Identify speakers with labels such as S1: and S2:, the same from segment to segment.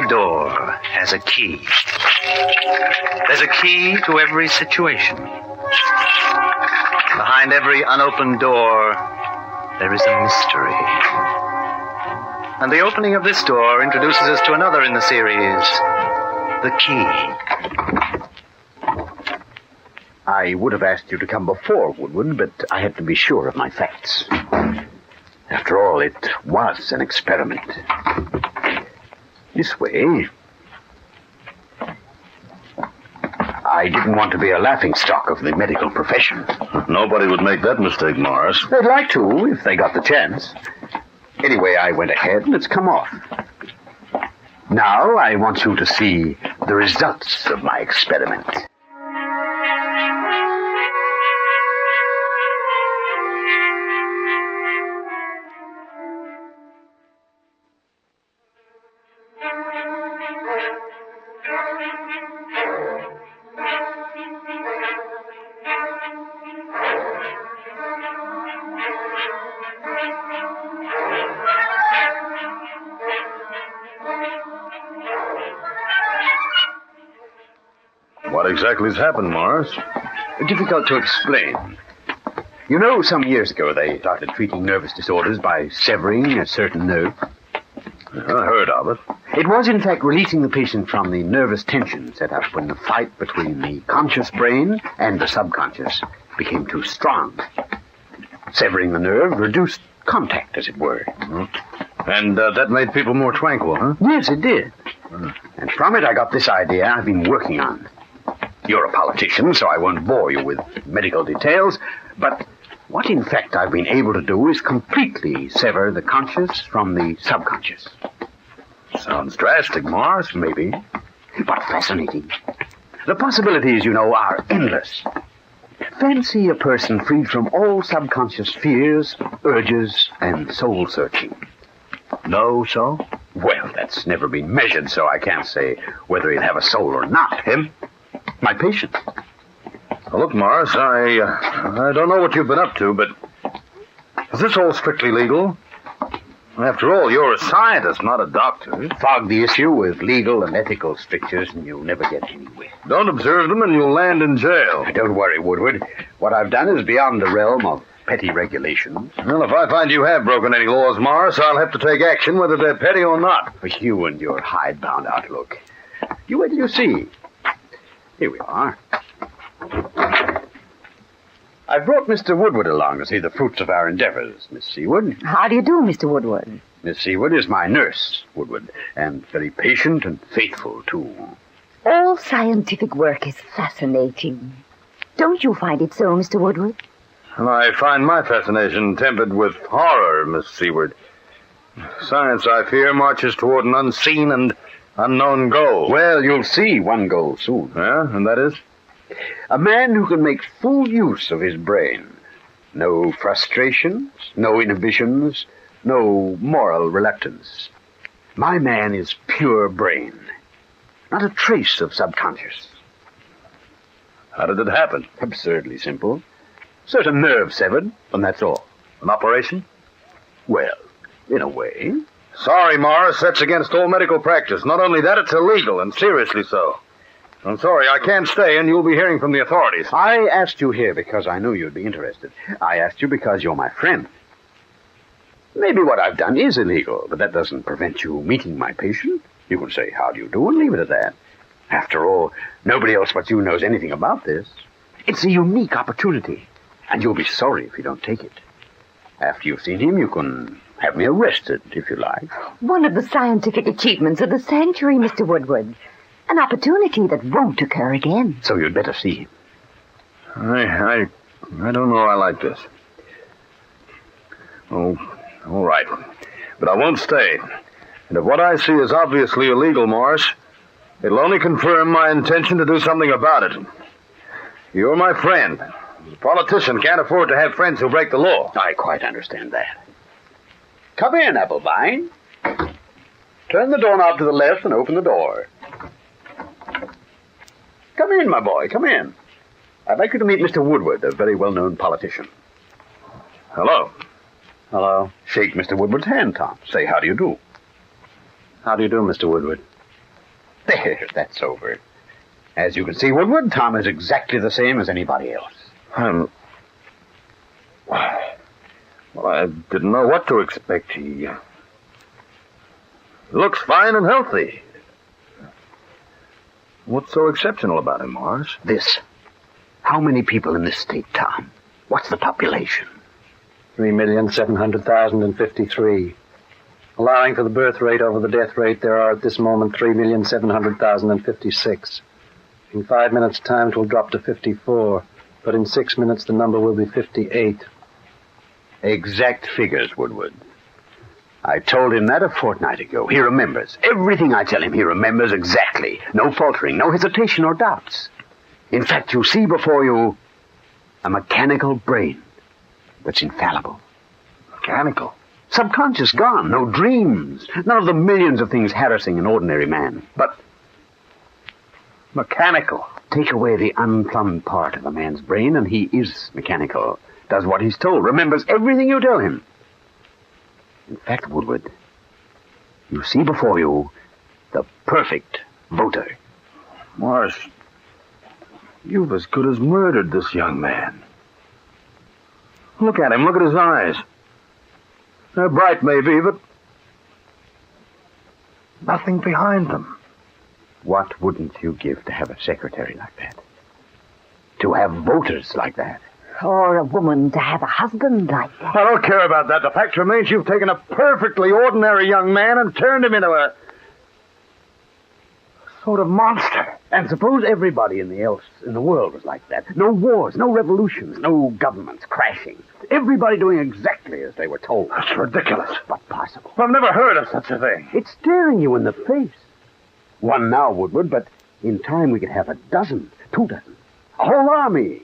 S1: door has a key. There's a key to every situation. Behind every unopened door, there is a mystery. And the opening of this door introduces us to another in the series, The Key.
S2: I would have asked you to come before, Woodward, but I had to be sure of my facts. After all, it was an experiment. This way. I didn't want to be a laughingstock of the medical profession.
S3: Nobody would make that mistake, Morris.
S2: They'd like to, if they got the chance. Anyway, I went ahead and it's come off. Now I want you to see the results of my experiment.
S3: What exactly has happened, Morris?
S2: Difficult to explain. You know, some years ago they started treating nervous disorders by severing a certain nerve.
S3: I heard of it.
S2: It was, in fact, releasing the patient from the nervous tension set up when the fight between the conscious brain and the subconscious became too strong. Severing the nerve reduced contact, as it were.
S3: Mm-hmm. And that made people more tranquil, huh?
S2: Yes, it did. And from it I got this idea I've been working on. You're a politician, so I won't bore you with medical details, but what in fact I've been able to do is completely sever the conscious from the subconscious.
S3: Sounds drastic, Morris.
S2: Maybe, but fascinating. The possibilities, you know, are endless. Fancy a person freed from all subconscious fears, urges, and soul-searching.
S3: No, so?
S2: Well, that's never been measured, so I can't say whether he'd have a soul or not.
S3: Him?
S2: My patient.
S3: Well, look, Morris, I don't know what you've been up to, but is this all strictly legal? After all, you're a scientist, not a doctor.
S2: Fog the issue with legal and ethical strictures, and you'll never get anywhere.
S3: Don't observe them, and you'll land in jail.
S2: Don't worry, Woodward. What I've done is beyond the realm of petty regulations.
S3: Well, if I find you have broken any laws, Morris, I'll have to take action, whether they're petty or not.
S2: For you and your hidebound outlook. You wait till you see. Here we are. I brought Mr. Woodward along to see the fruits of our endeavors, Miss Seaward.
S4: How do you do, Mr. Woodward?
S2: Miss Seaward is my nurse, Woodward, and very patient and faithful, too.
S4: All scientific work is fascinating. Don't you find it so, Mr. Woodward?
S3: Well, I find my fascination tempered with horror, Miss Seward. Science, I fear, marches toward an unseen and unknown goal.
S2: Well, you'll see one goal soon.
S3: Yeah, and that is?
S2: A man who can make full use of his brain. No frustrations, no inhibitions, no moral reluctance. My man is pure brain. Not a trace of subconscious.
S3: How did it happen?
S2: Absurdly simple. Certain nerve severed, and that's all.
S3: An operation?
S2: Well, in a way.
S3: Sorry, Morris, that's against all medical practice. Not only that, it's illegal, and seriously so. I'm sorry, I can't stay, and you'll be hearing from the authorities.
S2: I asked you here because I knew you'd be interested. I asked you because you're my friend. Maybe what I've done is illegal, but that doesn't prevent you meeting my patient. You can say, how do you do, and leave it at that. After all, nobody else but you knows anything about this. It's a unique opportunity, and you'll be sorry if you don't take it. After you've seen him, you can have me arrested, if you like.
S4: One of the scientific achievements of the century, Mr. Woodward. An opportunity that won't occur again.
S2: So you'd better see him.
S3: I don't know I like this. Oh, all right. But I won't stay. And if what I see is obviously illegal, Morris, it'll only confirm my intention to do something about it. You're my friend. A politician can't afford to have friends who break the law.
S2: I quite understand that. Come in, Applevine. Turn the doorknob to the left and open the door. Come in, my boy, come in. I'd like you to meet Mr. Woodward, a very well-known politician.
S3: Hello.
S2: Hello. Shake Mr. Woodward's hand, Tom. Say, how do you do?
S1: How do you do, Mr. Woodward?
S2: There, that's over. As you can see, Woodward, Tom is exactly the same as anybody else.
S3: Well, I didn't know what to expect. He looks fine and healthy. What's so exceptional about him, Morris?
S2: This. How many people in this state, Tom? What's the population?
S5: 3,700,053. Allowing for the birth rate over the death rate, there are at this moment 3,700,056. In 5 minutes' time, it will drop to 54. But in 6 minutes, the number will be 58.
S2: Exact figures, Woodward. I told him that a fortnight ago. He remembers. Everything I tell him, he remembers exactly. No faltering, no hesitation or doubts. In fact, you see before you a mechanical brain that's infallible.
S3: Mechanical?
S2: Subconscious gone, no dreams. None of the millions of things harassing an ordinary man. But mechanical. Take away the unplumbed part of a man's brain and he is mechanical. Does what he's told, remembers everything you tell him. In fact, Woodward, you see before you the perfect voter.
S3: Morris, you've as good as murdered this young man. Look at him, look at his eyes. They're bright, maybe, but nothing behind them.
S2: What wouldn't you give to have a secretary like that? To have voters like that?
S4: Or a woman to have a husband like that.
S3: I don't care about that. The fact remains you've taken a perfectly ordinary young man and turned him into a sort of monster.
S2: And suppose everybody in the world was like that. No wars, no revolutions, no governments crashing. Everybody doing exactly as they were told.
S3: That's ridiculous.
S2: But possible.
S3: I've never heard of such a thing.
S2: It's staring you in the face. One now, Woodward, but in time we could have a dozen, 2 dozen, a whole army.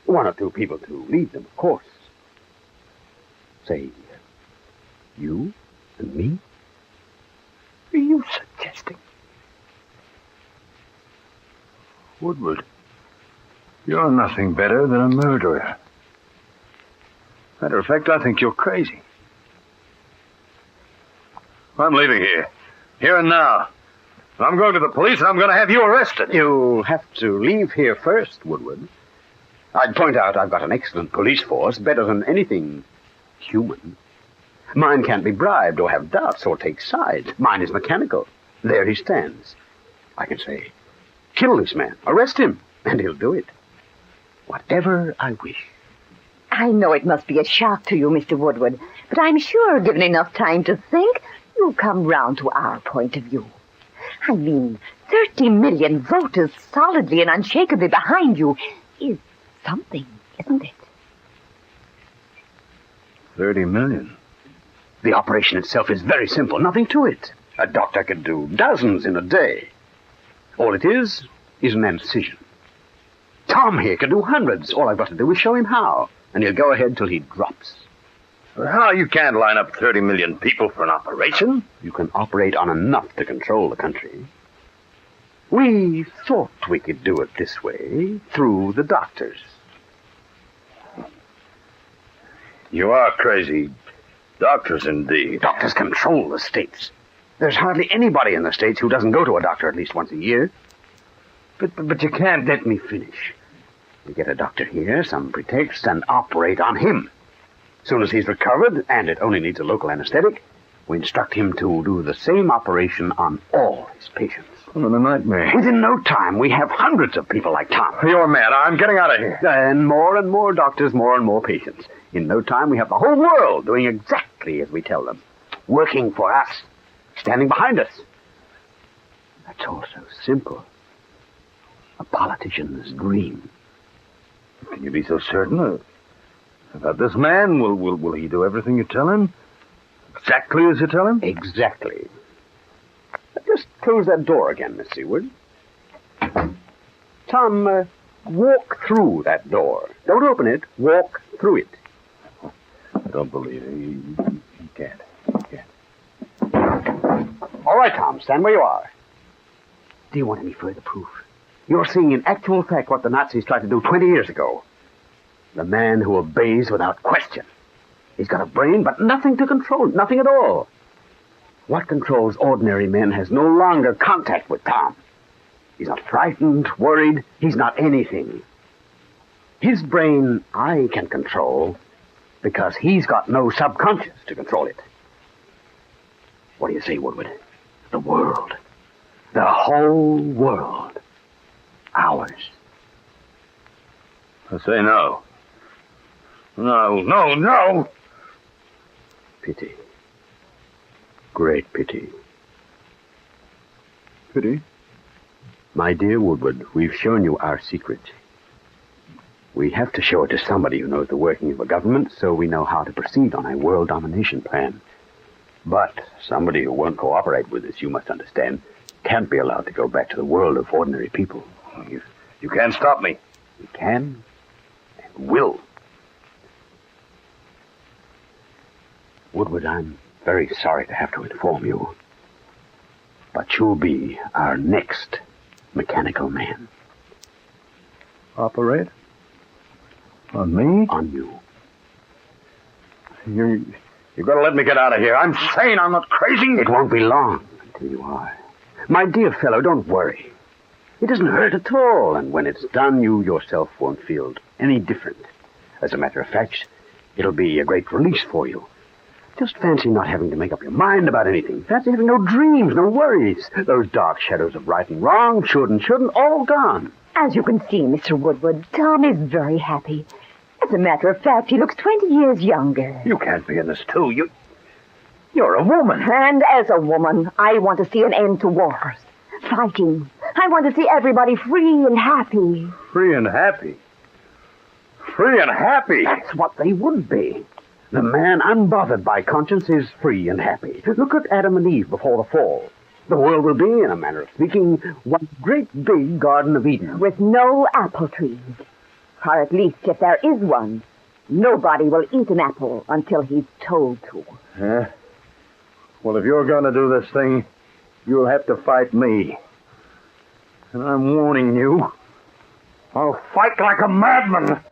S2: 1 or 2 people to lead them, of course. Say, you and me?
S3: Are you suggesting? Woodward, you're nothing better than a murderer. Matter of fact, I think you're crazy. I'm leaving here. Here and now. I'm going to the police and I'm going to have you arrested.
S2: You'll have to leave here first, Woodward. I'd point out I've got an excellent police force, better than anything human. Mine can't be bribed or have doubts or take sides. Mine is mechanical. There he stands. I can say, kill this man, arrest him, and he'll do it. Whatever I wish.
S4: I know it must be a shock to you, Mr. Woodward, but I'm sure, given enough time to think, you'll come round to our point of view. I mean, 30 million voters solidly and unshakably behind you is something, isn't it?
S3: 30 million?
S2: The operation itself is very simple, nothing to it. A doctor could do dozens in a day. All it is an incision. Tom here could do hundreds. All I've got to do is show him how, and he'll go ahead till he drops.
S3: How? You can't line up 30 million people for an operation.
S2: You can operate on enough to control the country. We thought we could do it this way, through the doctors.
S3: You are crazy. Doctors, indeed.
S2: Doctors control the states. There's hardly anybody in the states who doesn't go to a doctor at least once a year. But you can't let me finish. We get a doctor here, some pretext, and operate on him. As soon as he's recovered, and it only needs a local anesthetic, we instruct him to do the same operation on all his patients.
S3: What a nightmare.
S2: Within no time, we have hundreds of people like Tom.
S3: You're mad. I'm getting out of here.
S2: And more doctors, more and more patients. In no time, we have the whole world doing exactly as we tell them. Working for us. Standing behind us. That's all so simple. A politician's dream.
S3: Can you be so certain about this man? Will he do everything you tell him? Exactly as you tell him?
S2: Exactly. Just close that door again, Miss Seward. Tom, walk through that door. Don't open it. Walk through it.
S3: I don't believe it. He can't.
S2: All right, Tom, stand where you are. Do you want any further proof? You're seeing in actual fact what the Nazis tried to do 20 years ago. The man who obeys without question. He's got a brain, but nothing to control, nothing at all. What controls ordinary men has no longer contact with Tom. He's not frightened, worried. He's not anything. His brain I can control because he's got no subconscious to control it. What do you say, Woodward? The world. The whole world. Ours.
S3: I say no. No.
S2: Pity. Great pity.
S3: Pity?
S2: My dear Woodward, we've shown you our secret. We have to show it to somebody who knows the working of a government so we know how to proceed on a world domination plan. But somebody who won't cooperate with us, you must understand, can't be allowed to go back to the world of ordinary people.
S3: You can't stop me.
S2: We can and will. Woodward, I'm very sorry to have to inform you, but you'll be our next mechanical man.
S3: Operate? On me?
S2: On you.
S3: You've got to let me get out of here. I'm sane. I'm not crazy.
S2: It won't be long until you are. My dear fellow, don't worry. It doesn't hurt at all, and when it's done, you yourself won't feel any different. As a matter of fact, it'll be a great release for you. Just fancy not having to make up your mind about anything. Fancy having no dreams, no worries. Those dark shadows of right and wrong, should and shouldn't, all gone.
S4: As you can see, Mr. Woodward, Tom is very happy. As a matter of fact, he looks 20 years younger.
S3: You can't be in this, too. You're a woman.
S4: And as a woman, I want to see an end to wars. Fighting. I want to see everybody free and happy.
S3: Free and happy? Free and happy?
S2: That's what they would be. The man unbothered by conscience is free and happy. Look at Adam and Eve before the fall. The world will be, in a manner of speaking, one great big Garden of Eden.
S4: With no apple trees. Or at least, if there is one, nobody will eat an apple until he's told to.
S3: Well, if you're going to do this thing, you'll have to fight me. And I'm warning you, I'll fight like a madman.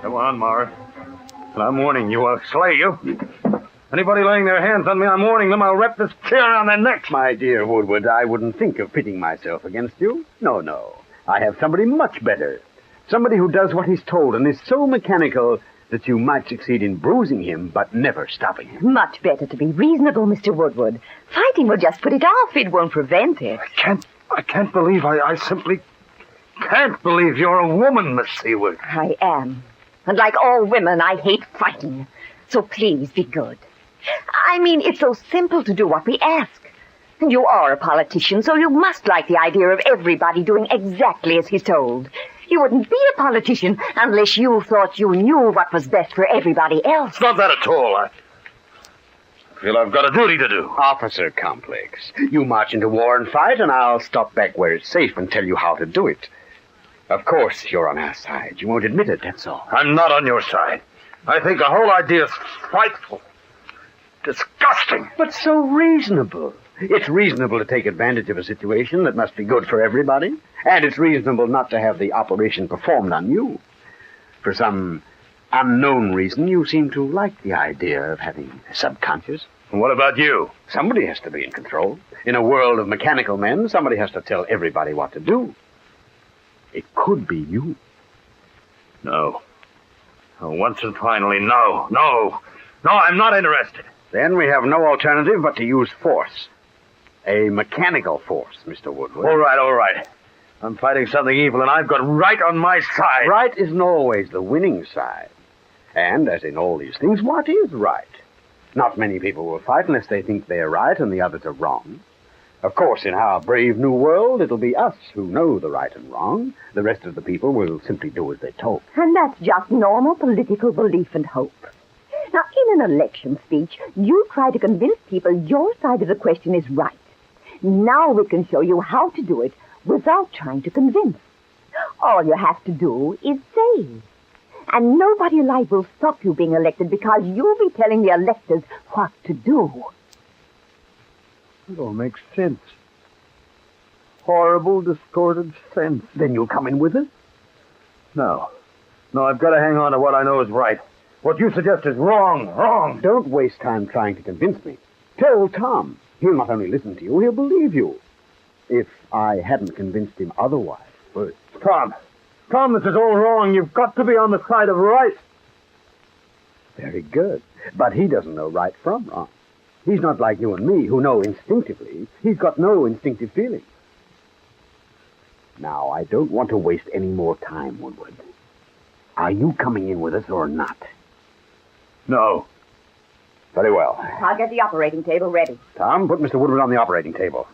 S3: Come on, Mara. And I'm warning you, I'll slay you. Anybody laying their hands on me, I'm warning them, I'll wrap this chair around their necks.
S2: My dear Woodward, I wouldn't think of pitting myself against you. No. I have somebody much better. Somebody who does what he's told and is so mechanical that you might succeed in bruising him, but never stopping him.
S4: Much better to be reasonable, Mr. Woodward. Fighting will just put it off. It won't prevent it.
S3: I can't believe, I simply can't believe you're a woman, Miss Seward.
S4: I am. And like all women, I hate fighting. So please be good. I mean, it's so simple to do what we ask. And you are a politician, so you must like the idea of everybody doing exactly as he's told. You wouldn't be a politician unless you thought you knew what was best for everybody else.
S3: It's not that at all. I feel I've got a duty to do.
S2: Officer complex. You march into war and fight, and I'll stop back where it's safe and tell you how to do it. Of course, you're on our side. You won't admit it, that's all.
S3: I'm not on your side. I think the whole idea is frightful. Disgusting.
S2: But so reasonable. It's reasonable to take advantage of a situation that must be good for everybody. And it's reasonable not to have the operation performed on you. For some unknown reason, you seem to like the idea of having a subconscious.
S3: And what about you?
S2: Somebody has to be in control. In a world of mechanical men, somebody has to tell everybody what to do. It could be you.
S3: No. Oh, once and finally, no. No, I'm not interested.
S2: Then we have no alternative but to use force. A mechanical force, Mr. Woodward.
S3: All right. I'm fighting something evil, and I've got right on my side.
S2: Right isn't always the winning side. And, as in all these things, what is right? Not many people will fight unless they think they're right and the others are wrong. Of course, in our brave new world, it'll be us who know the right and wrong. The rest of the people will simply do as they're told.
S4: And that's just normal political belief and hope. Now, in an election speech, you try to convince people your side of the question is right. Now we can show you how to do it without trying to convince. All you have to do is say. And nobody alive will stop you being elected because you'll be telling the electors what to do.
S3: It all makes sense. Horrible, distorted sense.
S2: Then you'll come in with us?
S3: No. No, I've got to hang on to what I know is right. What you suggest is wrong.
S2: Don't waste time trying to convince me. Tell Tom. He'll not only listen to you, he'll believe you. If I hadn't convinced him otherwise. But
S3: Tom, this is all wrong. You've got to be on the side of right.
S2: very good. But he doesn't know right from wrong. He's not like you and me, who know instinctively. He's got no instinctive feelings. Now, I don't want to waste any more time, Woodward. Are you coming in with us or not?
S3: No.
S2: Very well.
S4: I'll get the operating table ready.
S2: Tom, put Mr. Woodward on the operating table.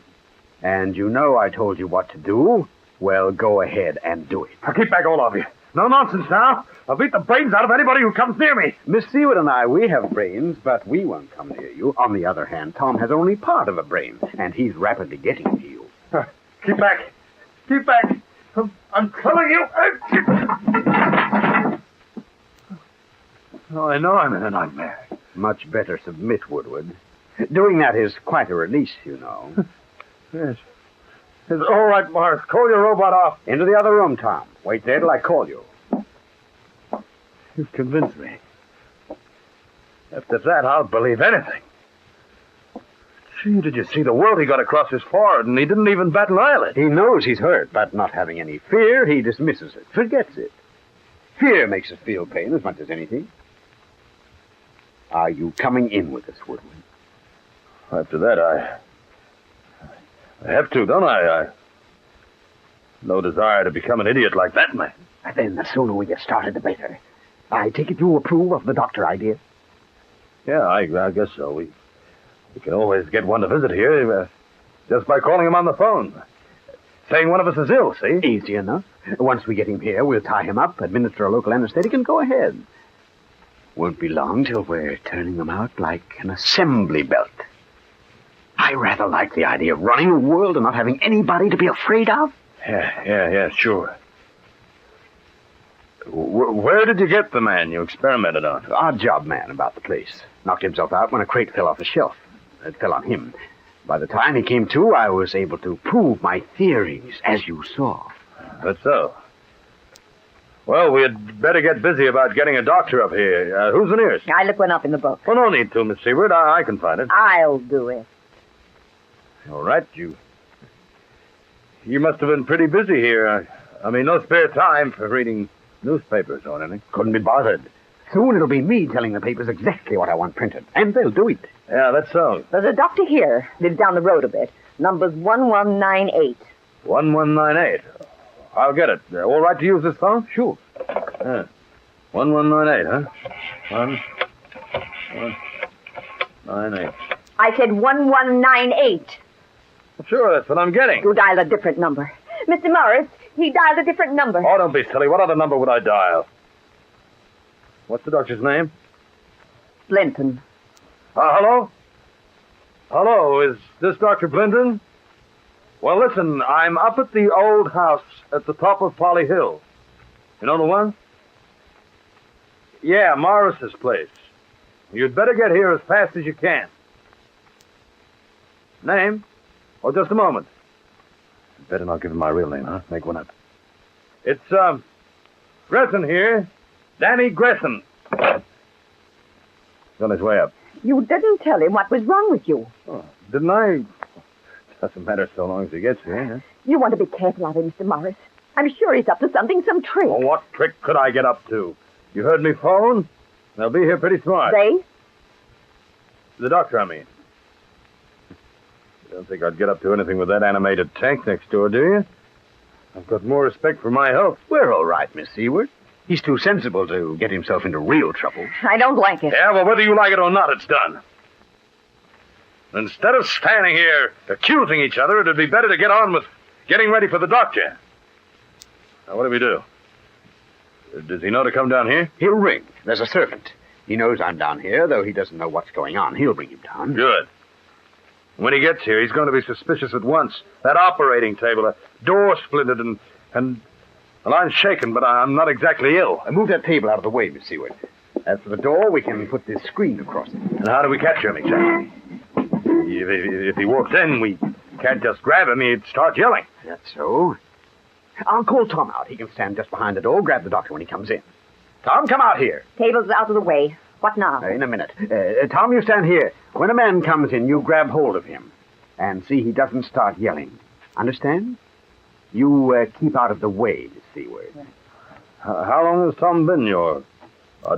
S2: And you know I told you what to do. Well, go ahead and do it.
S3: Now, keep back, all of you. No nonsense now. I'll beat the brains out of anybody who comes near me.
S2: Miss Seward and I, we have brains, but we won't come near you. On the other hand, Tom has only part of a brain, and he's rapidly getting to you.
S3: Keep back. Keep back. I'm telling you. Oh, I know I'm in a nightmare.
S2: Much better submit, Woodward. Doing that is quite a release, you know.
S3: Yes. It's all right, Morris. Call your robot off.
S2: Into the other room, Tom. Wait there till I call you.
S3: You've convinced me. After that, I'll believe anything. Gee, did you see the welt he got across his forehead, and he didn't even bat an eyelid?
S2: He knows he's hurt, but not having any fear, he dismisses it, forgets it. Fear makes us feel pain as much as anything. Are you coming in with us, Woodward?
S3: After that, I have to, don't I? No desire to become an idiot like that man.
S2: Then the sooner we get started, the better. I take it you approve of the doctor idea?
S3: Yeah, I guess so. We can always get one to visit here just by calling him on the phone. Saying one of us is ill, see?
S2: Easy enough. Once we get him here, we'll tie him up, administer a local anesthetic, and go ahead. Won't be long till we're turning them out like an assembly belt. I rather like the idea of running a world and not having anybody to be afraid of.
S3: Yeah, sure. Where did you get the man you experimented on?
S2: Odd job man about the place. Knocked himself out when a crate fell off a shelf. It fell on him. By the time he came to, I was able to prove my theories, as you saw.
S3: That's so. Well, we'd better get busy about getting a doctor up here. Who's the nearest?
S4: I look one up in the book.
S3: Well, no need to, Miss Seward. I can find it.
S4: I'll do it.
S3: All right, you must have been pretty busy here. I mean, no spare time for reading newspapers or anything.
S2: Couldn't be bothered. Soon it'll be me telling the papers exactly what I want printed. And they'll do it.
S3: Yeah, that's so.
S4: There's a doctor here. Lives down the road a bit. Number's 1198.
S3: 1198. I'll get it. All right to use this phone?
S2: Sure.
S3: 1198, huh? 1198.
S4: I said 1198.
S3: Sure, that's what I'm getting.
S4: You dialed a different number. Mr. Morris, he dialed a different number.
S3: Oh, don't be silly. What other number would I dial? What's the doctor's name?
S4: Blinton.
S3: Hello? Hello, is this Dr. Blinton? Well, listen, I'm up at the old house at the top of Polly Hill. You know the one? Yeah, Morris's place. You'd better get here as fast as you can. Name? Oh, just a moment. Better not give him my real name, huh? Make one up. It's, Gresson here. Danny Gresson. He's on his way up.
S4: You didn't tell him what was wrong with you.
S3: Oh, didn't I? Doesn't matter so long as he gets here, huh?
S4: You want to be careful of him, Mr. Morris. I'm sure he's up to something, some trick.
S3: Oh, what trick could I get up to? You heard me phone? They'll be here pretty smart.
S4: They?
S3: The doctor, I mean. You don't think I'd get up to anything with that animated tank next door, do you? I've got more respect for my health.
S2: We're all right, Miss Seward. He's too sensible to get himself into real trouble.
S4: I don't like it.
S3: Yeah, well, whether you like it or not, it's done. Instead of standing here accusing each other, it'd be better to get on with getting ready for the doctor. Now, what do we do? Does he know to come down here?
S2: He'll ring. There's a servant. He knows I'm down here, though he doesn't know what's going on. He'll bring him down.
S3: Good. When he gets here, he's going to be suspicious at once. That operating table, a door splintered and I'm shaken, but I'm not exactly ill.
S2: Move that table out of the way, Miss Seward. As for the door, we can put this screen across it.
S3: And how do we catch him exactly? If he walks in, we can't just grab him. He'd start yelling.
S2: That's so. I'll call Tom out. He can stand just behind the door, grab the doctor when he comes in. Tom, come out here.
S4: Table's out of the way. What now?
S2: In a minute. Tom, you stand here. When a man comes in, you grab hold of him and see he doesn't start yelling. Understand? You keep out of the way, Miss Seward.
S3: How long has Tom been your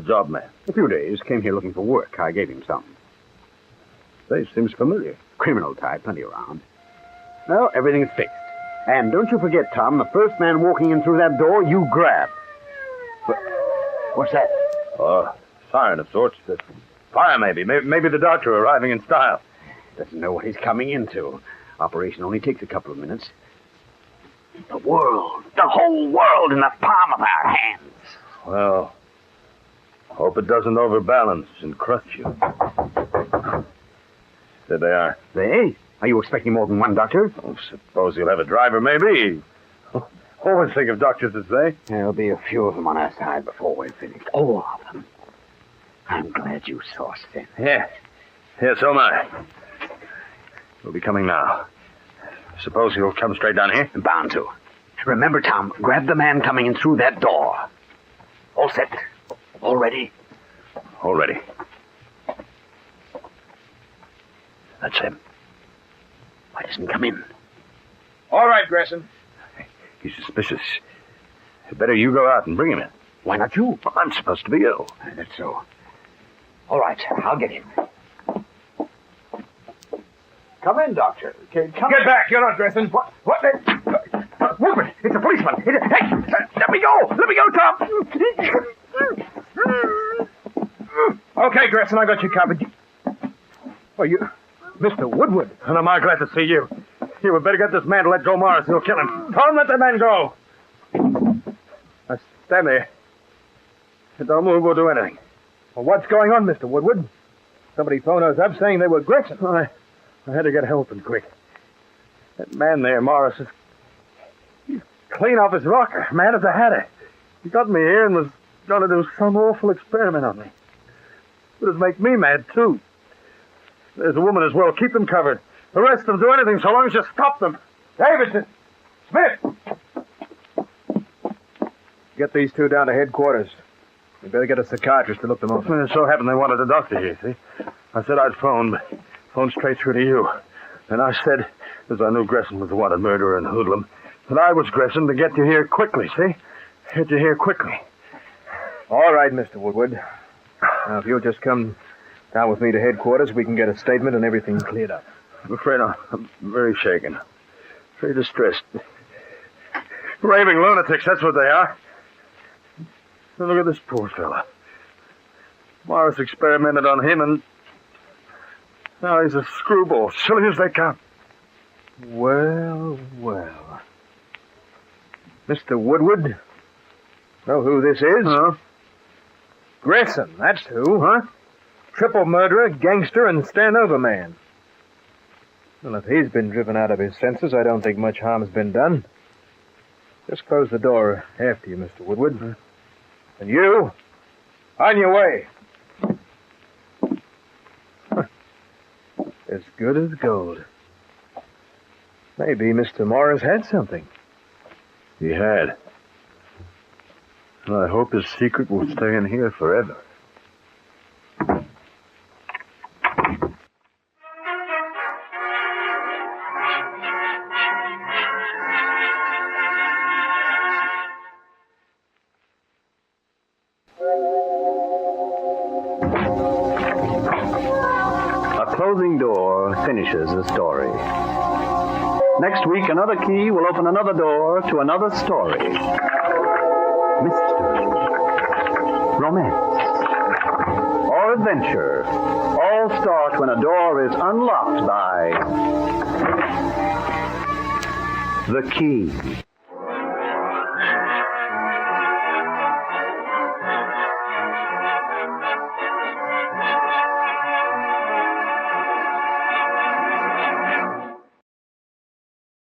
S3: job man?
S2: A few days. Came here looking for work. I gave him some.
S3: Face seems familiar.
S2: Criminal type, plenty around. Well, everything's fixed. And don't you forget, Tom, the first man walking in through that door, you grab. What's that?
S3: Siren of sorts. Fire, maybe. Maybe the doctor arriving in style.
S2: Doesn't know what he's coming into. Operation only takes a couple of minutes. The world, the whole world in the palm of our hands.
S3: Well, hope it doesn't overbalance and crush you. There they are.
S2: They? Are you expecting more than one doctor?
S3: Oh, suppose you'll have a driver, maybe. Always think of doctors as they.
S2: There'll be a few of them on our side before we're finished. All of them. I'm glad you saw us then.
S3: Yeah, so am I. We'll be coming now. Suppose he'll come straight down here?
S2: Bound to. Remember, Tom, grab the man coming in through that door. All set. All ready?
S3: All ready. That's him.
S2: Why doesn't he come in?
S6: All right, Gresson.
S3: He's suspicious. Better you go out and bring him in.
S2: Why not you?
S3: I'm supposed to be ill.
S2: That's so. All right, I'll get him.
S6: Come in, Doctor. Get back. You're not Gresson. What?
S2: Woodman, it's a policeman. Hey, let me go. Let me go,
S6: Tom. Okay, Gresson, I got you covered. You... Mr. Woodward.
S3: And am I glad to see you. You had better get this man to let go Morris. He'll kill him. Tom, let the man go. Now, stand there. Don't move or do anything.
S6: Well, what's going on, Mr. Woodward? Somebody phoned us up saying they were Gresson.
S3: I had to get help and quick. That man there, Morris, he's clean off his rocker. Mad as a hatter. He got me here and was going to do some awful experiment on me. It'd make me mad, too. There's a woman as well. Keep them covered. Arrest them. Do anything so long as you stop them.
S6: Davidson! Smith! Get these two down to headquarters. We better get a psychiatrist to look them over.
S3: It so happened they wanted a doctor here, see? I said I'd phone straight through to you. And I said, as I knew Gresson was the wanted murderer and hoodlum, that I was Gresson to get you here quickly, see? Get you here quickly.
S6: All right, Mr. Woodward. Now, if you'll just come down with me to headquarters, we can get a statement and everything cleared up.
S3: I'm afraid I'm very shaken. Very distressed. Raving lunatics, that's what they are. Now look at this poor fella. Morris experimented on him, and now he's a screwball, silly as they come.
S6: Well. Mr. Woodward, know who this is?
S3: Huh?
S6: Gresson, that's who. Huh? Triple murderer, gangster, and stand-over man. Well, if he's been driven out of his senses, I don't think much harm's been done. Just close the door after you, Mr. Woodward. Huh? And you, on your way. As good as gold. Maybe Mr. Morris had something.
S3: He had. And I hope his secret will stay in here forever.
S1: A closing door finishes a story. Next week, another key will open another door to another story. Mystery, romance, or adventure all start when a door is unlocked by the key.